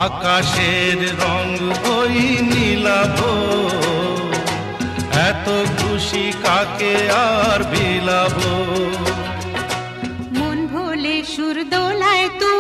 আকাশের রং ওই নীলাভ, এত খুশি কাকে আর বিলাবো। মন ভোলে সুর দোলায় তুই